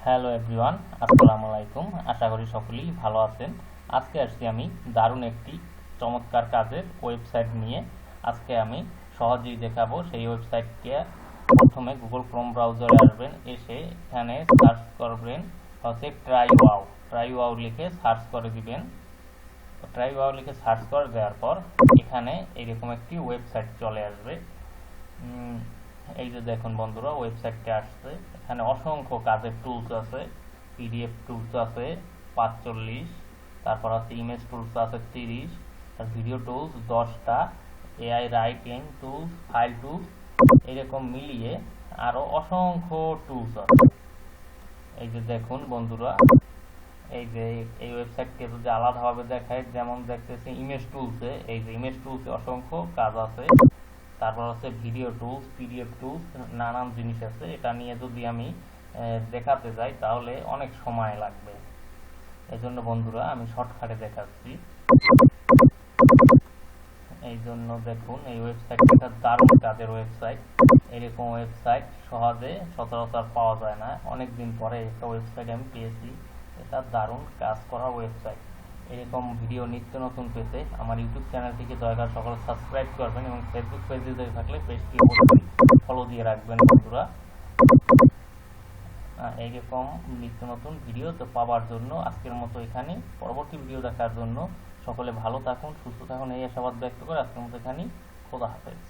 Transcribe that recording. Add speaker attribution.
Speaker 1: Hello everyone, আসসালামু আলাইকুম। আশা করি সকলেই ভালো আছেন। আজকে আসছি আমি দারুণ একটি চমৎকার কাজের ওয়েবসাইট নিয়ে। আজকে আমি সহজেই দেখাবো। সেই ওয়েবসাইটকে প্রথমে গুগল ক্রোম ব্রাউজারে আসবেন, এসে এখানে সার্চ করবেন হচ্ছে ট্রাই ওয়াও লিখে সার্চ করে দিবেন। ট্রাই ওয়াও লিখে সার্চ করে দেওয়ার পর এখানে এইরকম একটি ওয়েবসাইট চলে আসবে। এই যে দেখুন বন্ধুরা, ওয়েবসাইটটা আসছে। এখানে অসংখ্য কাজের টুলস আছে, পিডিএফ টুলস আছে 45, তারপর হচ্ছে ইমেজ টুলস আছে 30, আর ভিডিও টুলস 10টা, AI writing tools, file tools, এরকম মিলিয়ে আরো অসংখ্য টুলস আছে। এই যে দেখুন বন্ধুরা, এই যে এই ওয়েবসাইটকে যদি আলাদাভাবে দেখায়, যেমন দেখতেছি ইমেজ টুলসে, এই যে ইমেজ টুলসে অসংখ্য কাজ আছে। তারপর হচ্ছে ভিডিও টুলস, পিডিএফ টুলস, নানান জিনিস আছে। এটা নিয়ে যদি আমি দেখাতে যাই তাহলে অনেক সময় লাগবে। এই জন্য বন্ধুরা আমি শর্টকাটে দেখাচ্ছি। এই জন্য দেখুন, এই ওয়েবসাইটটা দারুণ কাজের ওয়েবসাইট। এরকম ওয়েবসাইট সহজে সচরাচর পাওয়া যায় না। অনেকদিন পরে একটা ওয়েবসাইট আমি পেয়েছি। এটা দারুণ কাজ করা ওয়েবসাইট। এরকম ভিডিও নিত্য নতুন পেতে আমার ইউটিউব চ্যানেলটিকে দয়া করে সকলে সাবস্ক্রাইব করবেন এবং ফেসবুক পেজে থাকলে পেজটি অবশ্যই ফলো দিয়ে রাখবেন বন্ধুরা। এইরকম নিত্য নতুন ভিডিও তো পাওয়ার জন্য আজকের মতো এখানে, পরবর্তী ভিডিও দেখার জন্য সকলে ভালো থাকুন, সুস্থ থাকুন, এই আশাবাদ ব্যক্ত করে আজকের মতো এখানেই। খোদা হাফেজ।